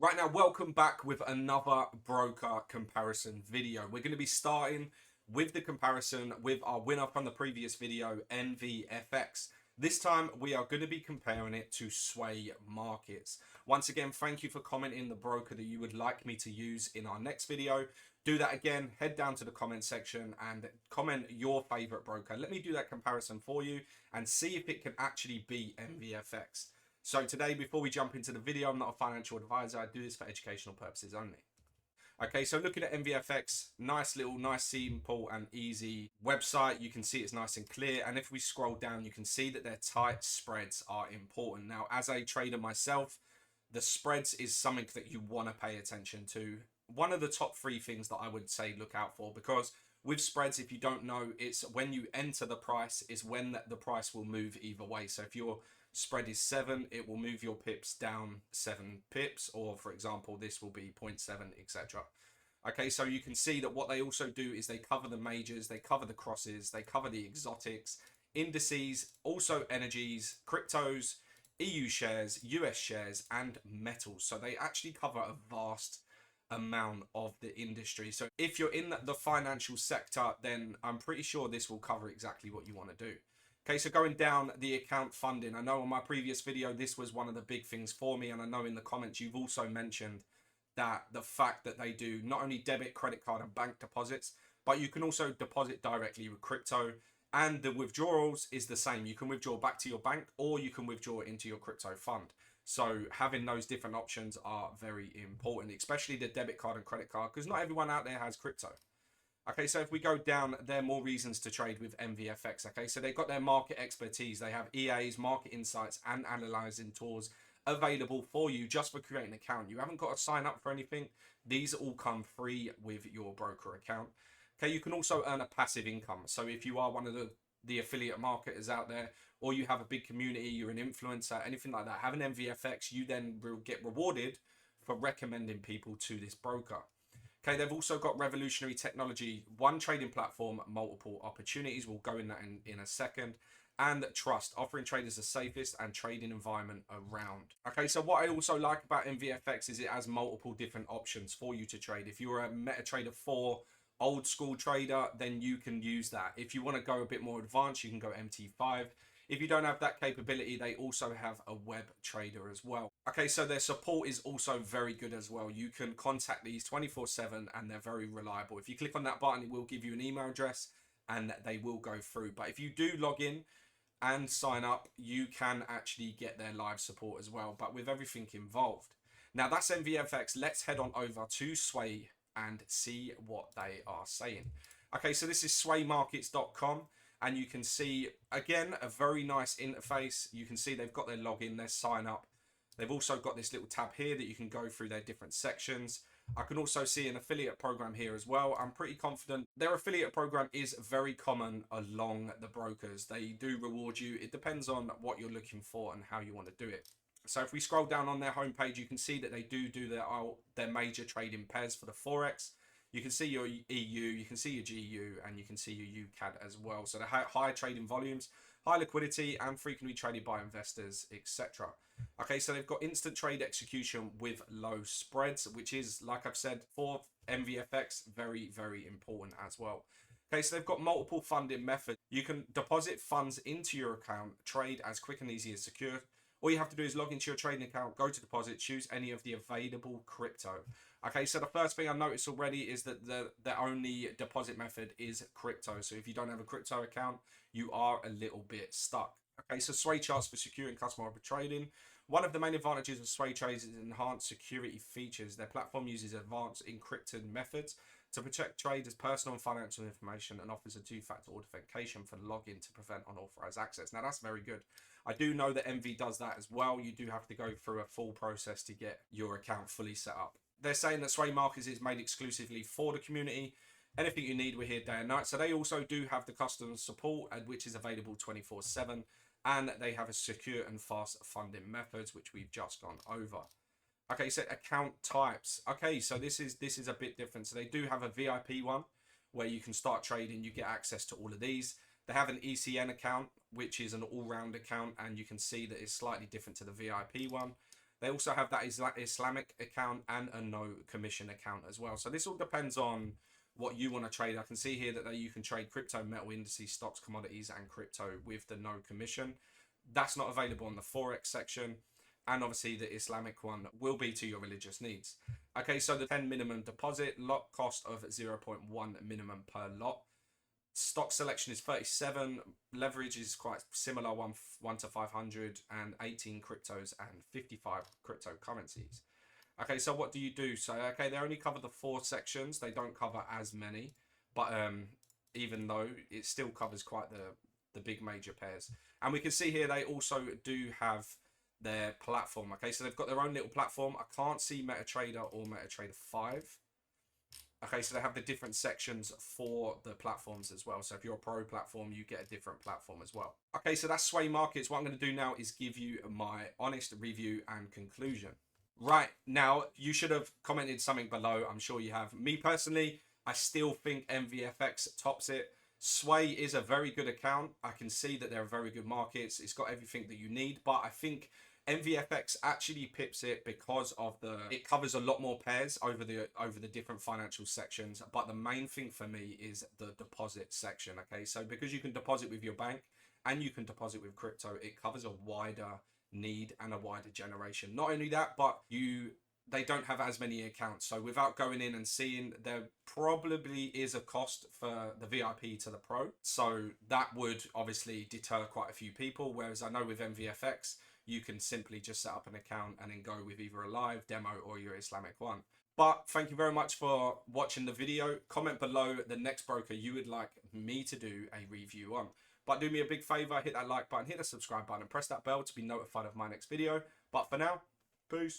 Right now, welcome back with another broker comparison video. We're going to be starting with the comparison with our winner from the previous video, EnviFX. This time, we are going to be comparing it to Sway Markets. Once again, thank you for commenting the broker that you would like me to use in our next video. Do that again, head down to the comment section and comment your favorite broker. Let me do that comparison for you and see if it can actually beat EnviFX. So today, before we jump into the video, I'm not a financial advisor. I do this for educational purposes only. Okay, so looking at MWFX, nice, simple and easy website. You can see it's nice and clear. And if we scroll down, you can see that their tight spreads are important. Now, as a trader myself, the spreads is something that you want to pay attention to. One of the top three things that I would say look out for, because with spreads, if you don't know, it's when you enter the price is when the price will move either way. So if your spread is 7, it will move your pips down 7 pips, or for example, this will be 0.7, etc. Okay, so you can see that what they also do is they cover the majors, they cover the crosses, they cover the exotics, indices, also energies, cryptos, EU shares, US shares, and metals. So they actually cover a vast amount of the industry. So if you're in the financial sector, then I'm pretty sure this will cover exactly what you want to do. Okay, so going down the account funding, I know on my previous video, this was one of the big things for me. And I know in the comments, you've also mentioned that the fact that they do not only debit, credit card and bank deposits, but you can also deposit directly with crypto. And the withdrawals is the same. You can withdraw back to your bank or you can withdraw into your crypto fund. So having those different options are very important, especially the debit card and credit card, because not everyone out there has crypto. Okay, so if we go down, there are more reasons to trade with MWFX. Okay, so they've got their market expertise. They have EAs, market insights, and analyzing tools available for you just for creating an account. You haven't got to sign up for anything. These all come free with your broker account. Okay, you can also earn a passive income. So if you are one of the affiliate marketers out there, or you have a big community, you're an influencer, anything like that, have an MWFX, you then will get rewarded for recommending people to this broker. Okay, they've also got revolutionary technology, one trading platform, multiple opportunities. We'll go in that in a second. And trust, offering traders the safest and trading environment around. Okay, so what I also like about MWFX is it has multiple different options for you to trade. If you're a MetaTrader 4 old school trader, then you can use that. If you want to go a bit more advanced, you can go MT5. If you don't have that capability, they also have a web trader as well. Okay, so their support is also very good as well. You can contact these 24/7 and they're very reliable. If you click on that button, it will give you an email address and they will go through. But if you do log in and sign up, you can actually get their live support as well, but with everything involved. Now that's MWFX. Let's head on over to Sway and see what they are saying. Okay, so this is swaymarkets.com. And you can see, again, a very nice interface. You can see they've got their login, their sign up. They've also got this little tab here that you can go through their different sections. I can also see an affiliate program here as well. I'm pretty confident their affiliate program is very common along the brokers. They do reward you. It depends on what you're looking for and how you want to do it. So if we scroll down on their homepage, you can see that they do their major trading pairs for the Forex. You can see your EU, you can see your GU, and you can see your UCAD as well. So they have high trading volumes, high liquidity, and frequently traded by investors, etc. Okay, so they've got instant trade execution with low spreads, which is, like I've said, for MWFX, very, very important as well. Okay, so they've got multiple funding methods. You can deposit funds into your account, trade as quick and easy as secure. All you have to do is log into your trading account, go to deposit, choose any of the available crypto. Okay, so the first thing I noticed already is that the only deposit method is crypto. So if you don't have a crypto account, you are a little bit stuck. Okay, so Sway charts for secure and customer trading. One of the main advantages of Sway trades is enhanced security features. Their platform uses advanced encrypted methods to protect traders' personal and financial information and offers a two-factor authentication for login to prevent unauthorized access. Now, that's very good. I do know that Envi does that as well. You do have to go through a full process to get your account fully set up. They're saying that Sway Markets is made exclusively for the community. Anything you need, we're here day and night. So they also do have the customer support, which is available 24/7. And they have a secure and fast funding methods, which we've just gone over. Okay, so account types. Okay, so this is a bit different. So they do have a VIP one where you can start trading. You get access to all of these. They have an ECN account, which is an all-round account, and you can see that it's slightly different to the VIP one. They also have that Islamic account and a no commission account as well. So this all depends on what you want to trade. I can see here that you can trade crypto, metal indices, stocks, commodities, and crypto with the no commission. That's not available on the Forex section. And obviously the Islamic one will be to your religious needs. Okay, so the 10 minimum deposit, lot cost of 0.1 minimum per lot. Stock selection is 37. Leverage is quite similar, 1 to 500, and 18 cryptos and 55 cryptocurrencies. Okay, so what do you do? So, okay, they only cover the 4 sections. They don't cover as many, but even though it still covers quite the big major pairs. And we can see here they also do have their platform. Okay, so they've got their own little platform. I can't see MetaTrader or MetaTrader 5. Okay, so they have the different sections for the platforms as well. So if you're a pro platform, you get a different platform as well. Okay, so that's Sway Markets. What I'm going to do now is give you my honest review and conclusion. Right, now you should have commented something below. I'm sure you have. Me personally, I still think EnviFX tops it. Sway is a very good account. I can see that there are very good markets. It's got everything that you need, but I think EnviFX actually pips it because of it covers a lot more pairs over the different financial sections. But the main thing for me is the deposit section. Okay, so because you can deposit with your bank and you can deposit with crypto, it covers a wider need and a wider generation. Not only that, but they don't have as many accounts. So without going in and seeing, there probably is a cost for the VIP to the pro. So that would obviously deter quite a few people. Whereas I know with EnviFX, you can simply just set up an account and then go with either a live demo or your Islamic one. But thank you very much for watching the video. Comment below the next broker you would like me to do a review on. But do me a big favor, hit that like button, hit the subscribe button, and press that bell to be notified of my next video. But for now, peace.